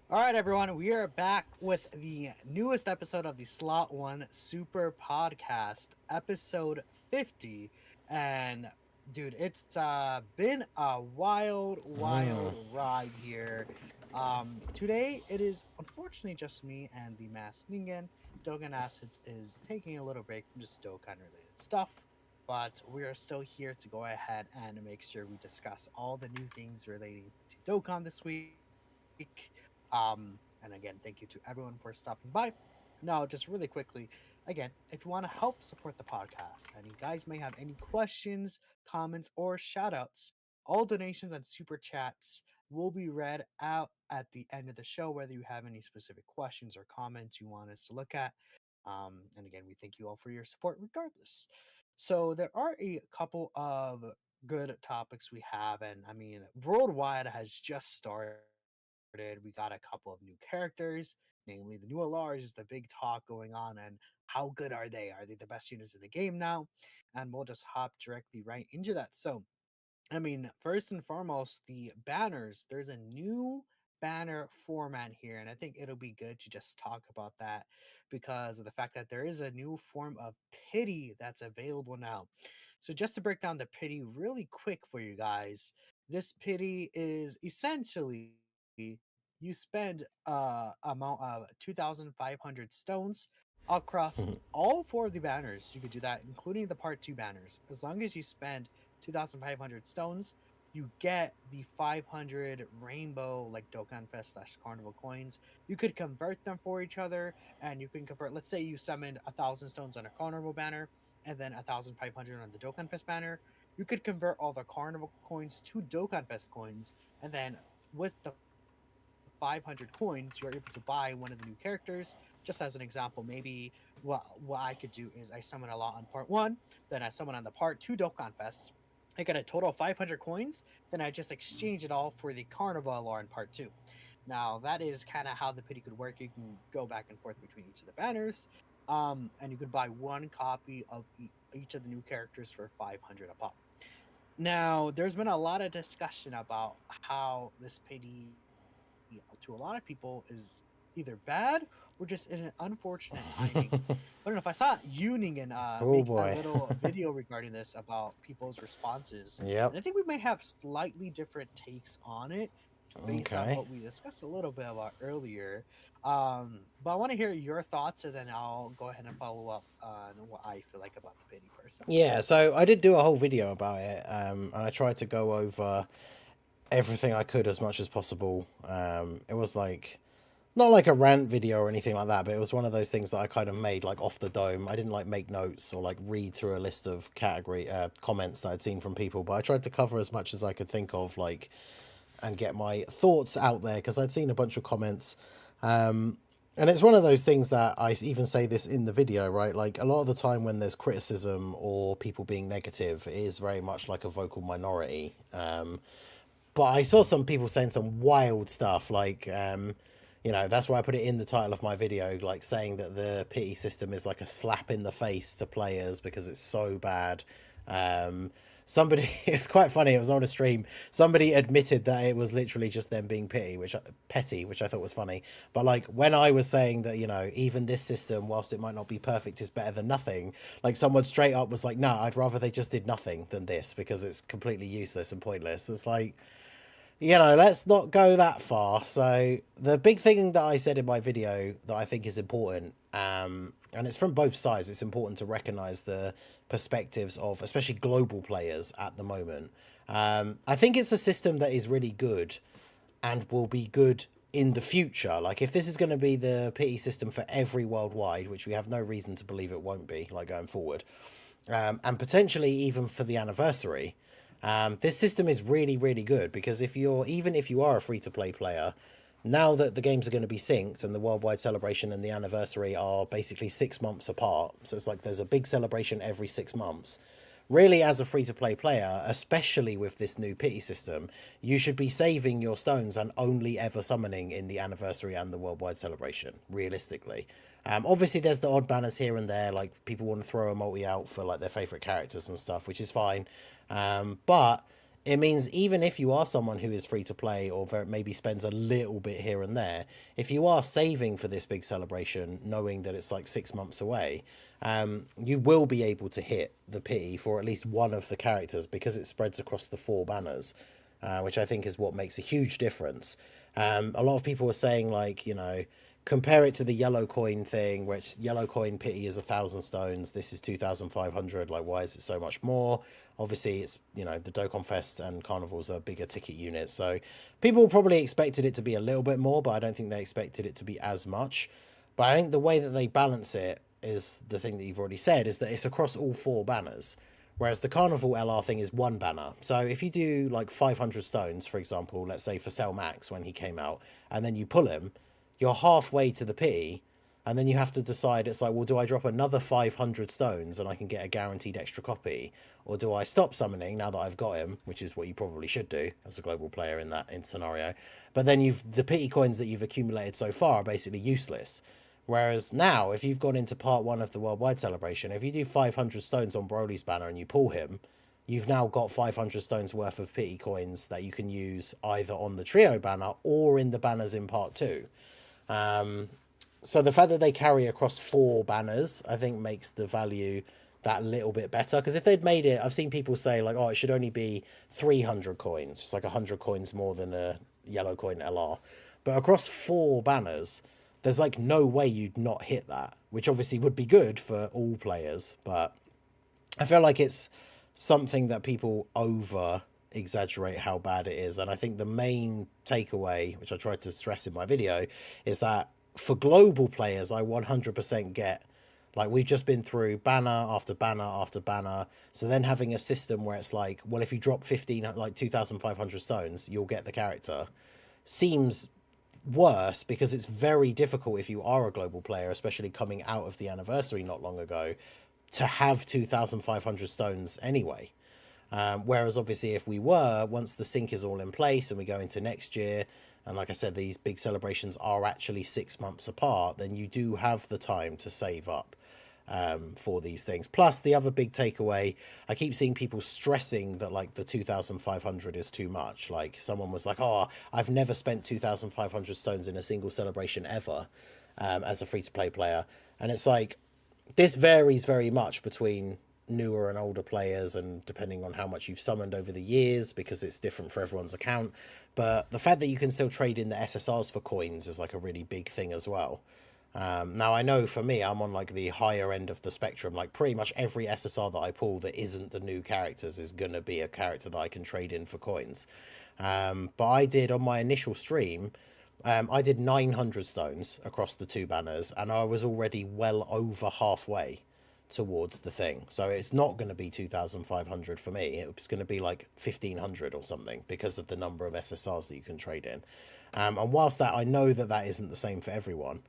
All right, everyone, we are back with the newest episode of the Slot One Super Podcast, episode 50. And dude, it's been a wild Mm. ride here. Today it is unfortunately just me and the mass Ningen. Dogan Acids is taking a little break from just Dokkan related stuff, but we are still here to go ahead and make sure we discuss all the new things relating to Dokkan this week. And again, thank you to everyone for stopping by. Now, just really quickly, again, if you want to help support the podcast and you guys may have any questions, comments, or shout outs, all donations and super chats will be read out at the end of the show, whether you have any specific questions or comments you want us to look at. And again, we thank you all for your support regardless. So, there are a couple of good topics we have, and I mean, Worldwide has just started. We got a couple of new characters, namely the new Alars is the big talk going on, and how good are they? Are they the best units in the game now? And we'll just hop directly right into that. So, I mean, first and foremost, the banners. There's a new banner format here, and I think it'll be good to just talk about that because of the fact that there is a new form of pity that's available now. So, just to break down the pity really quick for you guys, this pity is essentially you spend amount of 2,500 stones across all four of the banners. You could do that, including the part two banners, as long as you spend 2,500 stones, you get the 500 rainbow like Dokkan Fest slash Carnival coins. You could convert them for each other, and you can convert. Let's say you summoned 1,000 stones on a Carnival banner, and then 1,500 on the Dokkan Fest banner. You could convert all the Carnival coins to Dokkan Fest coins, and then with the 500 coins, you're able to buy one of the new characters. Just as an example, maybe what I could do is I summon a lot on part one, then I summon on the part two Dokkan Fest. I get a total of 500 coins, then I just exchange it all for the Carnival lore in part two. Now, that is kind of how the pity could work. You can go back and forth between each of the banners, and you could buy one copy of each of the new characters for 500 a pop. Now, there's been a lot of discussion about how this pity, to a lot of people, is either bad or just in an unfortunate timing. I don't know if I saw Yuning and make Oh a boy. little video regarding this about people's responses, Yep. and I think we may have slightly different takes on it based on Okay. what we discussed a little bit about earlier. But I want to hear your thoughts, and then I'll go ahead and follow up on what I feel like about the pity personally. Yeah, so I did do a whole video about it, and I tried to go over everything I could as much as possible. It was like not like a rant video or anything like that, but it was one of those things that I kind of made like off the dome. I didn't like make notes or like read through a list of category comments that I'd seen from people, but I tried to cover as much as I could think of, like, and get my thoughts out there because I'd seen a bunch of comments. And it's one of those things that I even say this in the video, right? Like a lot of the time when there's criticism or people being negative, it is very much like a vocal minority. But I saw some people saying some wild stuff, like, that's why I put it in the title of my video, like saying that the pity system is like a slap in the face to players because it's so bad. Somebody, it's quite funny. It was on a stream. Somebody admitted that it was literally just them being petty, which I thought was funny. But like when I was saying that, even this system, whilst it might not be perfect, is better than nothing. Like someone straight up was like, "No, I'd rather they just did nothing than this because it's completely useless and pointless." It's like, let's not go that far. So the big thing that I said in my video that I think is important, and it's from both sides, it's important to recognize the perspectives of especially global players at the moment. I think it's a system that is really good and will be good in the future. Like if this is going to be the pity system for every worldwide, which we have no reason to believe it won't be, like going forward, and potentially even for the anniversary. This system is really, really good because if you are a free to play player, now that the games are going to be synced and the worldwide celebration and the anniversary are basically 6 months apart, so it's like there's a big celebration every 6 months. Really, as a free to play player, especially with this new pity system, you should be saving your stones and only ever summoning in the anniversary and the worldwide celebration, realistically. Obviously, there's the odd banners here and there, like people want to throw a multi out for like their favorite characters and stuff, which is fine. But it means even if you are someone who is free to play or maybe spends a little bit here and there, if you are saving for this big celebration, knowing that it's like 6 months away, you will be able to hit the pity for at least one of the characters because it spreads across the 4 banners, which I think is what makes a huge difference. A lot of people were saying, like, you know, compare it to the yellow coin thing, which yellow coin pity is 1,000 stones. This is 2,500. Like, why is it so much more? Obviously, it's, you know, the Dokkan Fest and Carnivals are bigger ticket units. So people probably expected it to be a little bit more, but I don't think they expected it to be as much. But I think the way that they balance it is the thing that you've already said, is that it's across all 4 banners. Whereas the Carnival LR thing is 1 banner. So if you do like 500 stones, for example, let's say for Cell Max when he came out, and then you pull him, you're halfway to the pity, and then you have to decide, it's like, well, do I drop another 500 stones and I can get a guaranteed extra copy? Or do I stop summoning now that I've got him, which is what you probably should do as a global player in that scenario. But then the pity coins that you've accumulated so far are basically useless. Whereas now, if you've gone into part 1 of the worldwide celebration, if you do 500 stones on Broly's banner and you pull him, you've now got 500 stones worth of pity coins that you can use either on the trio banner or in the banners in part 2. So the fact that they carry across 4 banners, I think makes the value that little bit better. Because if they'd made it, I've seen people say, like, oh, it should only be 300 coins. It's like 100 coins more than a yellow coin LR. But across 4 banners, there's like no way you'd not hit that, which obviously would be good for all players. But I feel like it's something that people over exaggerate how bad it is. And I think the main takeaway, which I tried to stress in my video, is that for global players, I 100% get, like, we've just been through banner after banner after banner. So then having a system where it's like, well, if you drop 2,500 stones, you'll get the character, seems worse, because it's very difficult if you are a global player, especially coming out of the anniversary not long ago, to have 2,500 stones anyway. Whereas obviously if we were, once the sync is all in place and we go into next year, and like I said, these big celebrations are actually 6 months apart, then you do have the time to save up for these things. Plus, the other big takeaway, I keep seeing people stressing that, like, the 2,500 is too much. Like, someone was like, oh, I've never spent 2,500 stones in a single celebration ever as a free-to-play player. And it's like, this varies very much between newer and older players, and depending on how much you've summoned over the years, because it's different for everyone's account. But the fact that you can still trade in the SSRs for coins is like a really big thing as well. Now I know for me, I'm on like the higher end of the spectrum. Like pretty much every SSR that I pull that isn't the new characters is gonna be a character that I can trade in for coins. But I did, on my initial stream, I did 900 stones across the 2 banners, and I was already well over halfway towards the thing. So it's not going to be 2,500 for me. It's going to be like 1,500 or something, because of the number of SSRs that you can trade in. And whilst that, I know that that isn't the same for everyone.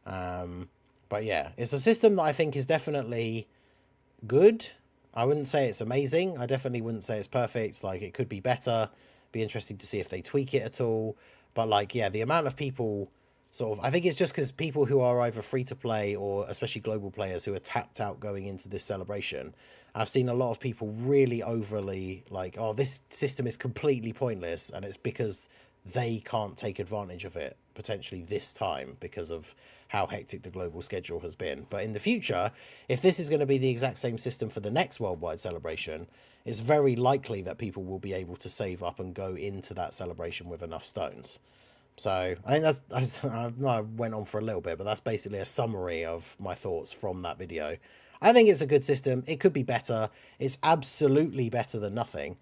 But yeah, it's a system that I think is definitely good. I wouldn't say it's amazing. I definitely wouldn't say it's perfect. Like, it could be better. Be interesting to see if they tweak it at all. But like, yeah, the amount of people sort of, I think it's just because people who are either free to play, or especially global players who are tapped out going into this celebration, I've seen a lot of people really overly like, oh, this system is completely pointless, and it's because they can't take advantage of it potentially this time because of how hectic the global schedule has been. But in the future, if this is going to be the exact same system for the next worldwide celebration, it's very likely that people will be able to save up and go into that celebration with enough stones. So I think I went on for a little bit, but that's basically a summary of my thoughts from that video. I think it's a good system. It could be better. It's absolutely better than nothing.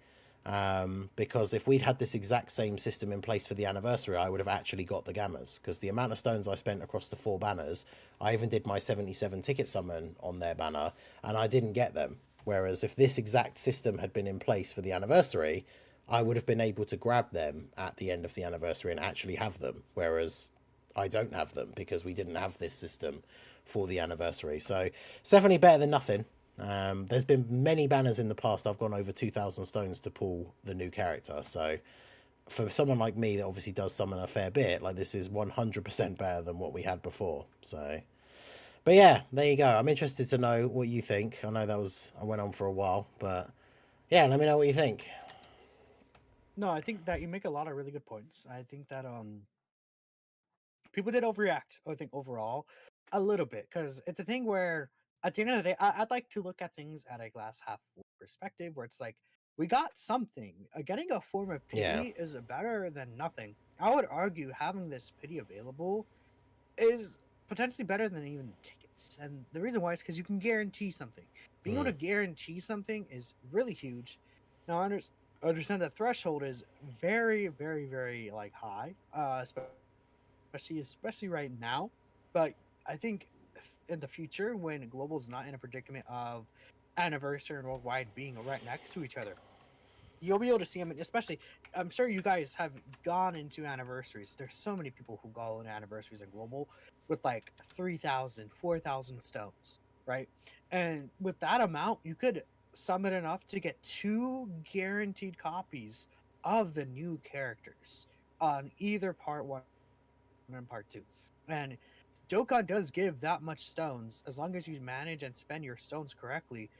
Because if we'd had this exact same system in place for the anniversary, I would have actually got the gammas, because the amount of stones I spent across the 4 banners, I even did my 77 ticket summon on their banner, and I didn't get them. Whereas if this exact system had been in place for the anniversary, I would have been able to grab them at the end of the anniversary and actually have them, whereas I don't have them because we didn't have this system for the anniversary. So it's definitely better than nothing. There's been many banners in the past I've gone over 2,000 stones to pull the new character. So for someone like me that obviously does summon a fair bit, like, this is 100% better than what we had before. So, but yeah, there you go. I'm interested to know what you think. I know I went on for a while, but yeah, let me know what you think. No, I think that you make a lot of really good points. I think that people did overreact, I think, overall a little bit, because it's a thing where at the end of the day, I'd like to look at things at a glass half full perspective, where it's like we got something. Getting a form of Yeah. pity is better than nothing. I would argue having this pity available is potentially better than even tickets. And the reason why is because you can guarantee something. Being able to Mm. guarantee something is really huge. Now, understand the threshold is very, very, very like high, especially right now. But I think in the future, when global is not in a predicament of anniversary and worldwide being right next to each other, you'll be able to see them. Especially, I'm sure you guys have gone into anniversaries. There's so many people who go into anniversaries in global with like 3,000, 4,000 stones, right? And with that amount, you could summon enough to get 2 guaranteed copies of the new characters on either part 1 and part 2. And Dokkan does give that much stones as long as you manage and spend your stones correctly.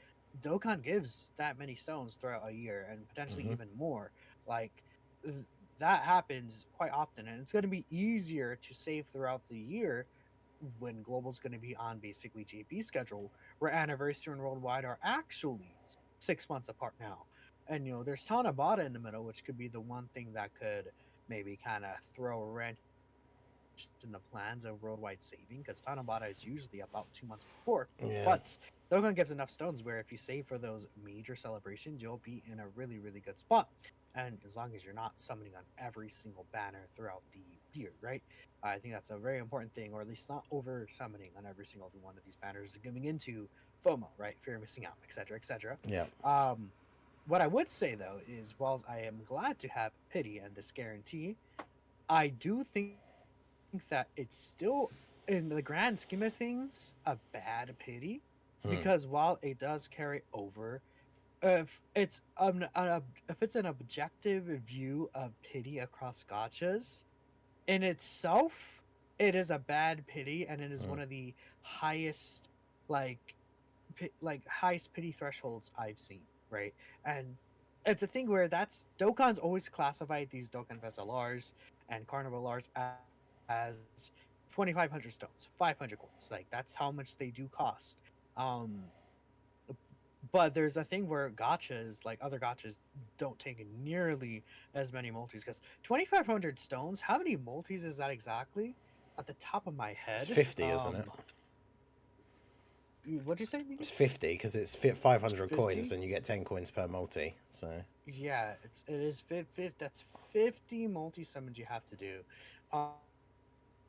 Dokkan gives that many stones throughout a year and potentially Hmm. even more. Like that happens quite often, and it's going to be easier to save throughout the year when global's going to be on basically JP schedule, where anniversary and worldwide are actually 6 months apart now. And there's Tanabata in the middle, which could be the one thing that could maybe kind of throw a wrench in the plans of worldwide saving, because Tanabata is usually about 2 months before. Yeah. But Dokkan gives enough stones where if you save for those major celebrations, you'll be in a really, really good spot. And as long as you're not summoning on every single banner throughout the year, right? I think that's a very important thing, or at least not over summoning on every single one of these banners, giving into FOMO, right? Fear of missing out, etc., etc. Yeah. Um, what I would say though is, whilst I am glad to have pity and this guarantee, I do think that it's still, in the grand scheme of things, a bad pity, Hmm. because while it does carry over, if it's an objective view of pity across gotchas, in itself, it is a bad pity, and it is Hmm. one of the highest, like highest pity thresholds I've seen, right? And it's a thing where that's Dokkan's always classified these Dokkan SLRs and Carnival Rs as 2,500 stones, 500 coins. Like that's how much they do cost. Um, but there's a thing where gotchas, like other gotchas, don't take nearly as many multis, because 2,500 stones. How many multis is that exactly? At the top of my It's head, 50, isn't it? what'd you say, It's Ningen? 50 because it's fit 500 coins 50? and you get 10 coins per multi. So Yeah, it is that's 50 multi summons you have to do.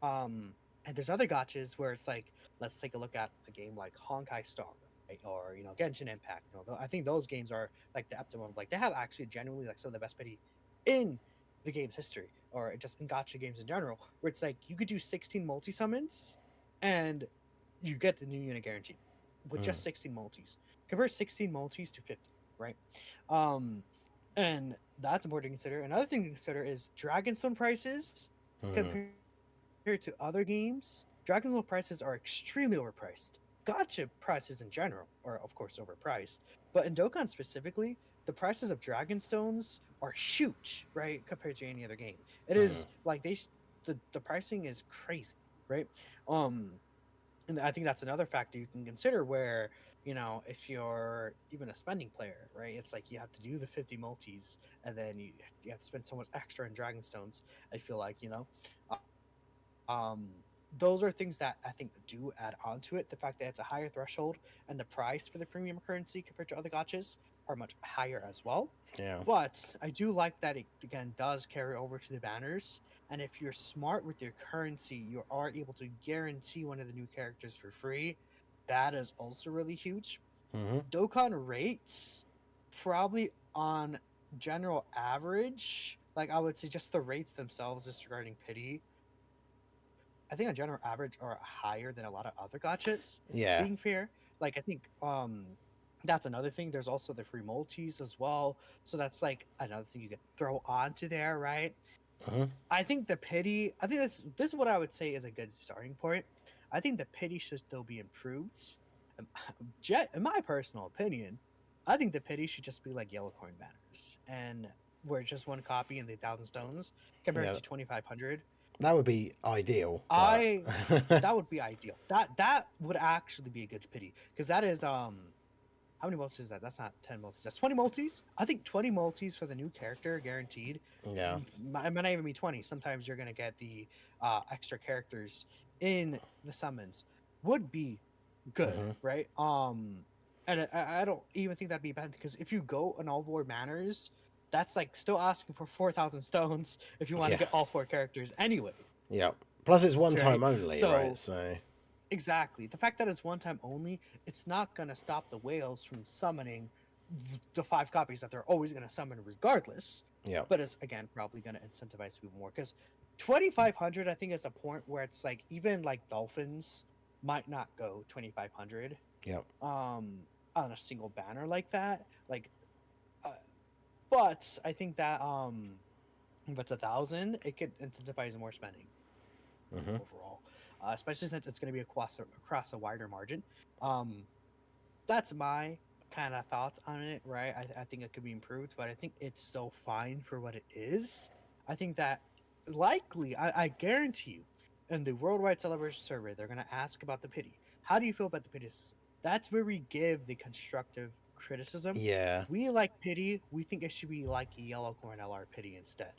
Um, and there's other gotchas where it's like, let's take a look at a game like Honkai Star, right? Or Genshin Impact. I think those games are like the optimum. Like they have actually genuinely like some of the best pity in the game's history, or just in gotcha games in general, where it's like you could do 16 multi summons, and you get the new unit guaranteed with mm. just 16 multis. Compare 16 multis to 50, right? Um, and that's important to consider. Another thing to consider is Dragonstone prices Mm. compared to other games. Dragonstone prices are extremely overpriced. Gotcha prices in general are, of course, overpriced. But in Dokkan specifically, the prices of Dragonstones are huge, right, compared to any other game. It Mm. is like the pricing is crazy, right? Um, and I think that's another factor you can consider, where if you're even a spending player, right, it's like you have to do the 50 multis, and then you have to spend so much extra in Dragonstones. I feel like um those are things that I think do add on to it. The fact that it's a higher threshold, and the price for the premium currency compared to other gotchas are much higher as well. Yeah. But I do like that it again does carry over to the banners. And if you're smart with your currency, you are able to guarantee one of the new characters for free. That is also really huge. Hmm. Dokkan rates, probably on general average, like I would say just the rates themselves, disregarding pity, I think on general average are higher than a lot of other gotchas, Yeah. being fair. Like I think that's another thing. There's also the free multis as well. So that's like another thing you could throw onto there, right? Hmm. I think this is what I would say is a good starting point. I think the pity should still be improved. Um, in my personal opinion, I think the pity should just be like yellow coin banners. And where it's just one copy and the 1,000 stones compared Yeah, to 2,500. that would be ideal, but I That would be ideal. That would actually be a good pity because that is how many multis is that? That's not 10 multis. That's 20 multis. I think 20 multis for the new character guaranteed. yeah. It might not even be 20. Sometimes you're gonna get the extra characters in the summons. Would be good, Hmm. right? And I don't even think that'd be bad because if you go on all four manners, that's like still asking for 4,000 stones if you want to Yeah, get all four characters anyway, yeah. Plus, it's one right? time only, right? So So exactly. The fact that it's one time only, it's not going to stop the whales from summoning the 5 copies that they're always going to summon regardless. yeah, But it's, again, probably going to incentivize people more. Because 2,500, I think, is a point where it's like, even like dolphins might not go 2,500 yeah, on a single banner like that. Like, uh, but I think that if it's 1,000, it could incentivize more spending hmm, overall, especially since it's going to be across a wider margin. Um, that's my kind of thoughts on it, right? I think it could be improved, but I think it's still fine for what it is. I think that likely, I guarantee you, in the Worldwide Celebration survey, they're going to ask about the pity. How do you feel about the pity? That's where we give the constructive criticism. yeah, We like pity. We think it should be like a yellow corn LR pity instead.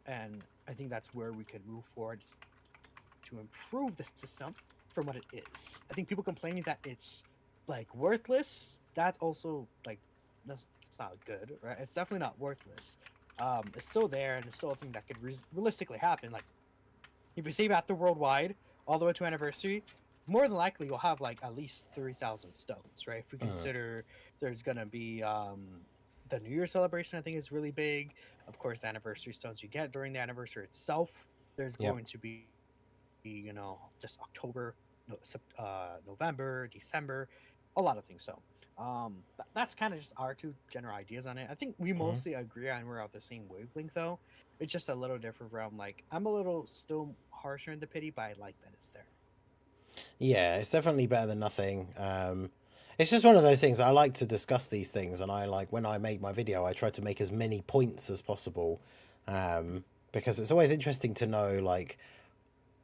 And I think that's where we could move forward to improve the system from what it is. I think people complaining that it's like worthless, that's also like that's not good, right? It's definitely not worthless. It's still there and it's still a thing that could realistically happen. Like if you save after worldwide all the way to anniversary, more than likely you'll have like at least 3,000 stones, right? If we mm, consider there's gonna be the New Year celebration, I think is really big. Of course, the anniversary stones you get during the anniversary itself. There's yep, going to be just October, November, December, a lot of things. So that's kind of just our two general ideas on it. I think we hmm, mostly agree on we're out the same wavelength though. It's just a little different from like I'm a little still harsher in the pity, but I like that it's there. yeah. It's definitely better than nothing. It's just one of those things. I like to discuss these things, and I like when I made my video, I tried to make as many points as possible, because it's always interesting to know like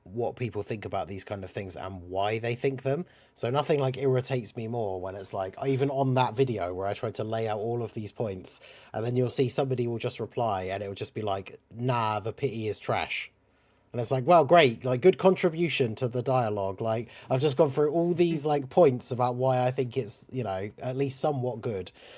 what people think about these kind of things and why they think them. So nothing like irritates me more when it's like even on that video where I tried to lay out all of these points and then you'll see somebody will just reply and it will just be like, nah, the pity is trash. And it's like, well, great, like good contribution to the dialogue. Like I've just gone through all these like points about why I think it's, at least somewhat good.